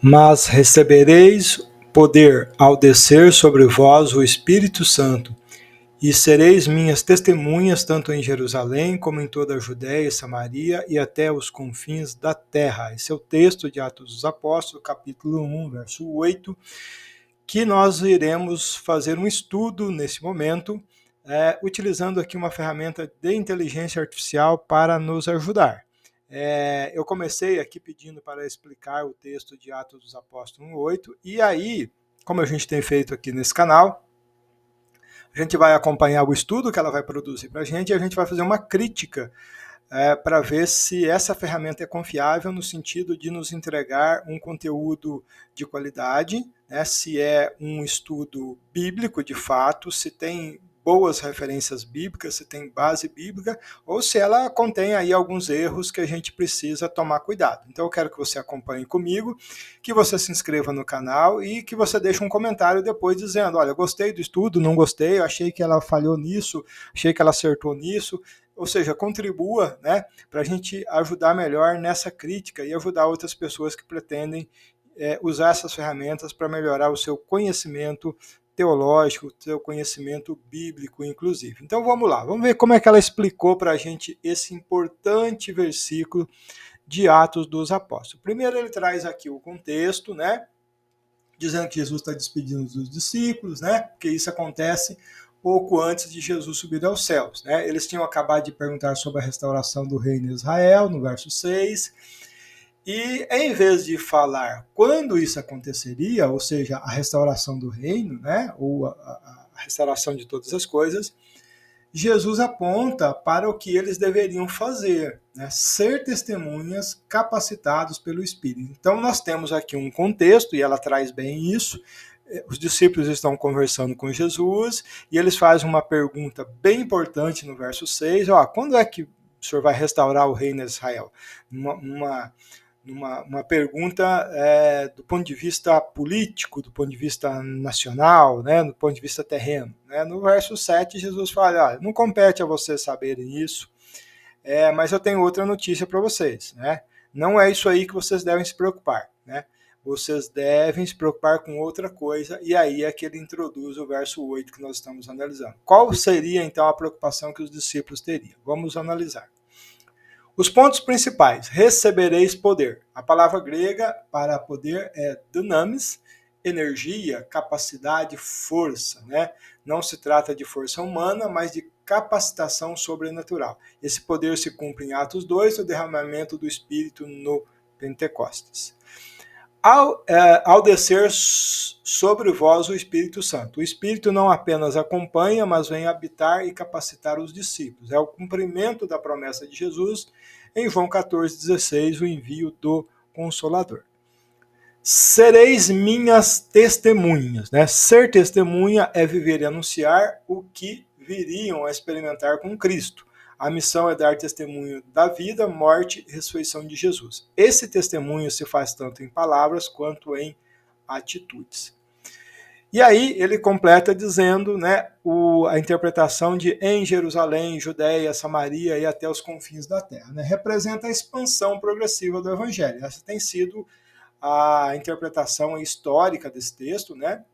Mas recebereis poder ao descer sobre vós o Espírito Santo, e sereis minhas testemunhas tanto em Jerusalém como em toda a Judéia e Samaria e até os confins da terra. Esse é o texto de Atos dos Apóstolos, capítulo 1, verso 8, que nós iremos fazer um estudo nesse momento, utilizando aqui uma ferramenta de inteligência artificial para nos ajudar. Eu comecei aqui pedindo para explicar o texto de Atos dos Apóstolos 1:8, e aí, como a gente tem feito aqui nesse canal, a gente vai acompanhar o estudo que ela vai produzir para a gente e a gente vai fazer uma crítica para ver se essa ferramenta é confiável no sentido de nos entregar um conteúdo de qualidade, né, se é um estudo bíblico de fato, se tem boas referências bíblicas, se tem base bíblica, ou se ela contém aí alguns erros que a gente precisa tomar cuidado. Então eu quero que você acompanhe comigo, que você se inscreva no canal e que você deixe um comentário depois dizendo, olha, gostei do estudo, não gostei, achei que ela falhou nisso, achei que ela acertou nisso, ou seja, contribua, né, para a gente ajudar melhor nessa crítica e ajudar outras pessoas que pretendem usar essas ferramentas para melhorar o seu conhecimento teológico, o seu conhecimento bíblico, inclusive. Então vamos lá, vamos ver como é que ela explicou para a gente esse importante versículo de Atos dos Apóstolos. Primeiro ele traz aqui o contexto, né, dizendo que Jesus está despedindo dos discípulos, né, porque isso acontece pouco antes de Jesus subir aos céus, né? Eles tinham acabado de perguntar sobre a restauração do reino de Israel, no verso 6, e em vez de falar quando isso aconteceria, ou seja, a restauração do reino, né, ou a restauração de todas as coisas, Jesus aponta para o que eles deveriam fazer, né, ser testemunhas capacitados pelo Espírito. Então nós temos aqui um contexto, e ela traz bem isso. Os discípulos estão conversando com Jesus e eles fazem uma pergunta bem importante no verso 6, quando é que o Senhor vai restaurar o reino de Israel? Uma pergunta do ponto de vista político, do ponto de vista nacional, né, do ponto de vista terreno. Né? No verso 7, Jesus fala, não compete a vocês saberem isso, mas eu tenho outra notícia para vocês. Né? Não é isso aí que vocês devem se preocupar. Né? Vocês devem se preocupar com outra coisa, e aí é que ele introduz o verso 8 que nós estamos analisando. Qual seria, então, a preocupação que os discípulos teriam? Vamos analisar. Os pontos principais: recebereis poder. A palavra grega para poder é dunamis, energia, capacidade, força. Né? Não se trata de força humana, mas de capacitação sobrenatural. Esse poder se cumpre em Atos 2, o derramamento do Espírito no Pentecostes. Ao descer sobre vós o Espírito Santo. O Espírito não apenas acompanha, mas vem habitar e capacitar os discípulos. É o cumprimento da promessa de Jesus em João 14,16, o envio do Consolador. Sereis minhas testemunhas. Né? Ser testemunha é viver e anunciar o que viriam a experimentar com Cristo. A missão é dar testemunho da vida, morte e ressurreição de Jesus. Esse testemunho se faz tanto em palavras quanto em atitudes. E aí ele completa dizendo, né, a interpretação de em Jerusalém, Judéia, Samaria e até os confins da terra. Né, representa a expansão progressiva do Evangelho. Essa tem sido a interpretação histórica desse texto, né?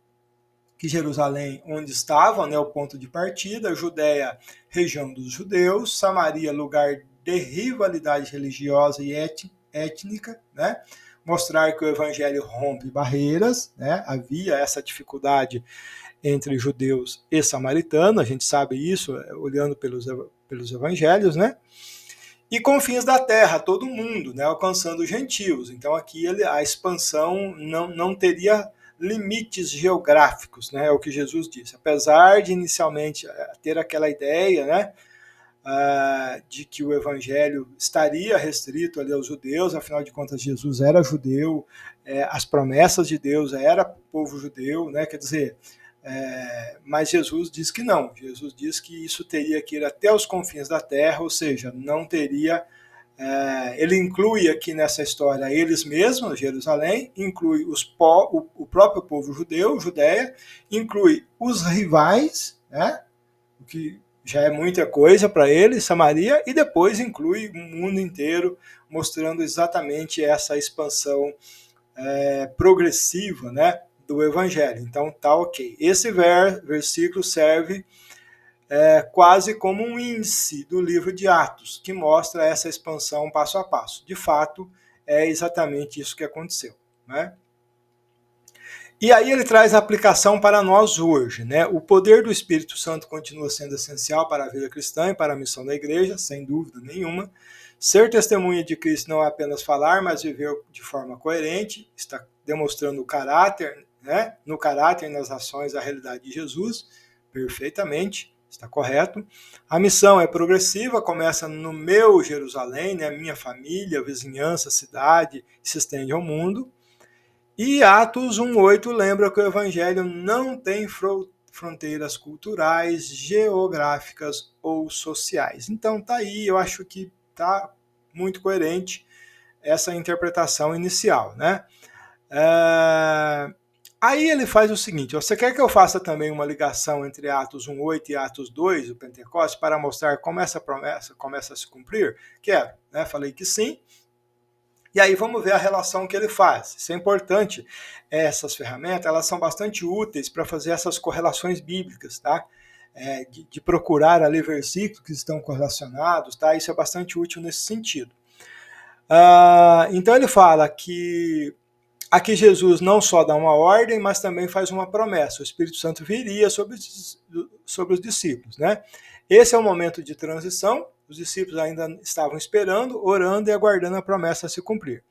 Que Jerusalém, onde estava, né, o ponto de partida, Judéia, região dos judeus, Samaria, lugar de rivalidade religiosa e étnica, né? Mostrar que o evangelho rompe barreiras, né? Havia essa dificuldade entre judeus e samaritanos, a gente sabe isso olhando pelos evangelhos, né? E confins da terra, todo mundo, né, alcançando os gentios. Então aqui a expansão não teria limites geográficos, né, é o que Jesus disse. Apesar de inicialmente ter aquela ideia, né, de que o evangelho estaria restrito ali aos judeus, afinal de contas Jesus era judeu, as promessas de Deus era povo judeu, né, quer dizer, mas Jesus diz que não. Jesus diz que isso teria que ir até os confins da terra, ou seja, não teria. Ele inclui aqui nessa história eles mesmos, Jerusalém, inclui o próprio povo judeu, Judéia, inclui os rivais, né, o que já é muita coisa para ele, Samaria, e depois inclui o mundo inteiro, mostrando exatamente essa expansão progressiva, né, do Evangelho. Então tá ok. Esse versículo serve quase como um índice do livro de Atos, que mostra essa expansão passo a passo. De fato, é exatamente isso que aconteceu, né? E aí ele traz a aplicação para nós hoje, né? O poder do Espírito Santo continua sendo essencial para a vida cristã e para a missão da igreja, sem dúvida nenhuma. Ser testemunha de Cristo não é apenas falar, mas viver de forma coerente, está demonstrando o caráter, né? No caráter e nas ações a realidade de Jesus, perfeitamente, está correto. A missão é progressiva, começa no meu Jerusalém, né? Minha família, vizinhança, cidade, se estende ao mundo. E Atos 1,8 lembra que o Evangelho não tem fronteiras culturais, geográficas ou sociais. Então tá aí, eu acho que tá muito coerente essa interpretação inicial, né? Aí ele faz o seguinte: você quer que eu faça também uma ligação entre Atos 1,8 e Atos 2, o Pentecostes, para mostrar como essa promessa começa a se cumprir? Quero, né? Falei que sim. E aí vamos ver a relação que ele faz. Isso é importante. Essas ferramentas, elas são bastante úteis para fazer essas correlações bíblicas, tá? De procurar ali versículos que estão correlacionados, tá? Isso é bastante útil nesse sentido. Então ele fala que aqui Jesus não só dá uma ordem, mas também faz uma promessa. O Espírito Santo viria sobre os discípulos, né? Esse é o momento de transição. Os discípulos ainda estavam esperando, orando e aguardando a promessa se cumprir.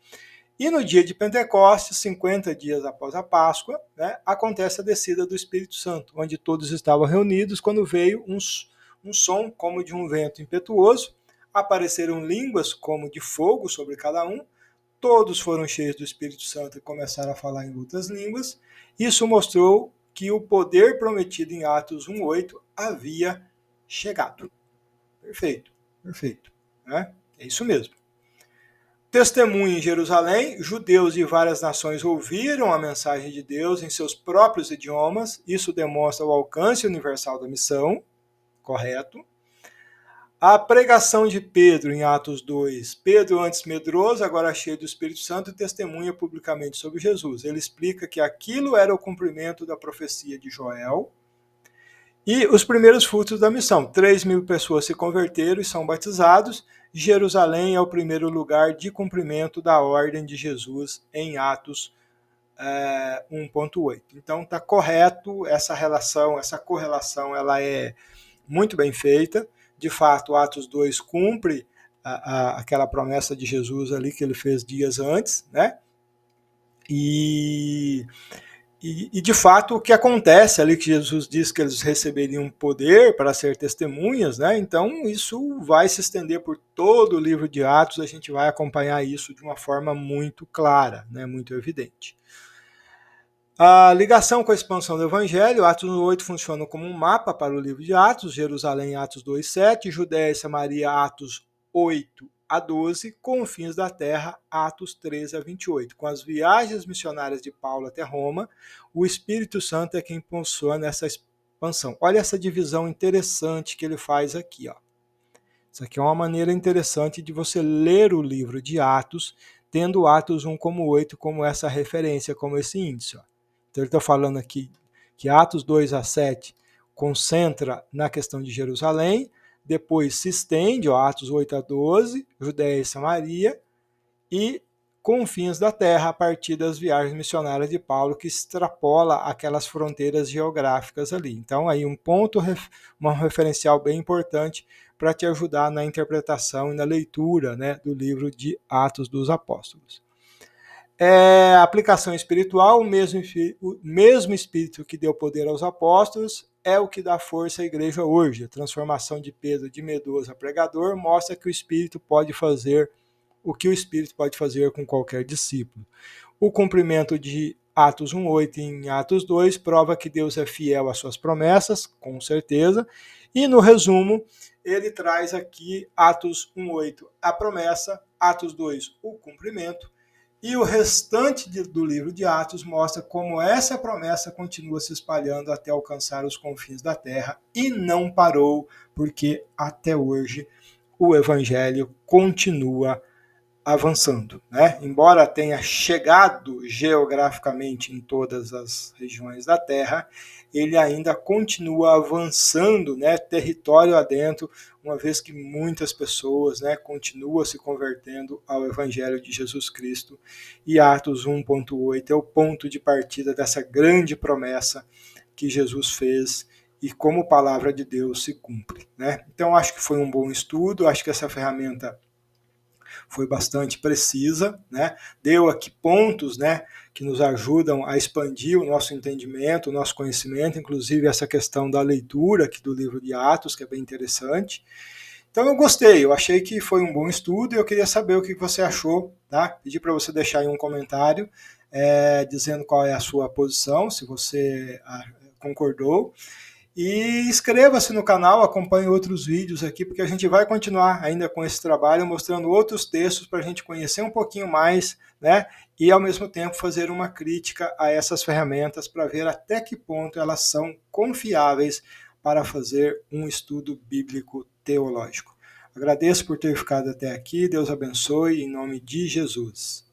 E no dia de Pentecostes, 50 dias após a Páscoa, né, acontece a descida do Espírito Santo, onde todos estavam reunidos, quando veio um som como de um vento impetuoso, apareceram línguas como de fogo sobre cada um, todos foram cheios do Espírito Santo e começaram a falar em outras línguas. Isso mostrou que o poder prometido em Atos 1,8 havia chegado. Perfeito, perfeito. Né? É isso mesmo. Testemunho em Jerusalém, judeus de várias nações ouviram a mensagem de Deus em seus próprios idiomas. Isso demonstra o alcance universal da missão, correto? A pregação de Pedro em Atos 2. Pedro, antes medroso, agora cheio do Espírito Santo, testemunha publicamente sobre Jesus. Ele explica que aquilo era o cumprimento da profecia de Joel. E os primeiros frutos da missão. 3.000 pessoas se converteram e são batizados. Jerusalém é o primeiro lugar de cumprimento da ordem de Jesus em Atos 1,8. Então está correto essa relação, essa correlação, ela é muito bem feita. De fato, Atos 2 cumpre aquela promessa de Jesus ali que ele fez dias antes, né? E de fato, o que acontece ali, que Jesus diz que eles receberiam poder para ser testemunhas, né? Então isso vai se estender por todo o livro de Atos, a gente vai acompanhar isso de uma forma muito clara, né? Muito evidente. A ligação com a expansão do Evangelho, Atos 8 funciona como um mapa para o livro de Atos, Jerusalém, Atos 2,7, Judéia e Samaria, Atos 8 a 12, Confins da Terra, Atos 13 a 28. Com as viagens missionárias de Paulo até Roma, o Espírito Santo é quem impulsiona essa expansão. Olha essa divisão interessante que ele faz aqui. Ó. Isso aqui é uma maneira interessante de você ler o livro de Atos, tendo Atos 1 como 8 como essa referência, como esse índice. Ó. Então ele está falando aqui que Atos 2 a 7 concentra na questão de Jerusalém, depois se estende, ó, Atos 8 a 12, Judéia e Samaria, e confins da terra, a partir das viagens missionárias de Paulo, que extrapola aquelas fronteiras geográficas ali. Então, aí um ponto, um referencial bem importante para te ajudar na interpretação e na leitura, né, do livro de Atos dos Apóstolos. A aplicação espiritual, o mesmo Espírito que deu poder aos apóstolos, é o que dá força à igreja hoje. A transformação de Pedro de medroso a pregador mostra que o Espírito pode fazer o que o Espírito pode fazer com qualquer discípulo. O cumprimento de Atos 1,8 em Atos 2 prova que Deus é fiel às suas promessas, com certeza. E no resumo, ele traz aqui Atos 1,8 a promessa, Atos 2 o cumprimento, e o restante do livro de Atos mostra como essa promessa continua se espalhando até alcançar os confins da terra e não parou, porque até hoje o evangelho continua avançando, né? Embora tenha chegado geograficamente em todas as regiões da Terra, ele ainda continua avançando, né, território adentro, uma vez que muitas pessoas, né, continuam se convertendo ao Evangelho de Jesus Cristo. E Atos 1,8 é o ponto de partida dessa grande promessa que Jesus fez e como palavra de Deus se cumpre, né? Então acho que foi um bom estudo, acho que essa ferramenta foi bastante precisa, né? Deu aqui pontos, né, que nos ajudam a expandir o nosso entendimento, o nosso conhecimento, inclusive essa questão da leitura aqui do livro de Atos, que é bem interessante. Então eu gostei, eu achei que foi um bom estudo e eu queria saber o que você achou, tá? Pedi para você deixar aí um comentário dizendo qual é a sua posição, se você concordou. E inscreva-se no canal, acompanhe outros vídeos aqui, porque a gente vai continuar ainda com esse trabalho, mostrando outros textos para a gente conhecer um pouquinho mais, né? E ao mesmo tempo fazer uma crítica a essas ferramentas para ver até que ponto elas são confiáveis para fazer um estudo bíblico teológico. Agradeço por ter ficado até aqui, Deus abençoe, em nome de Jesus.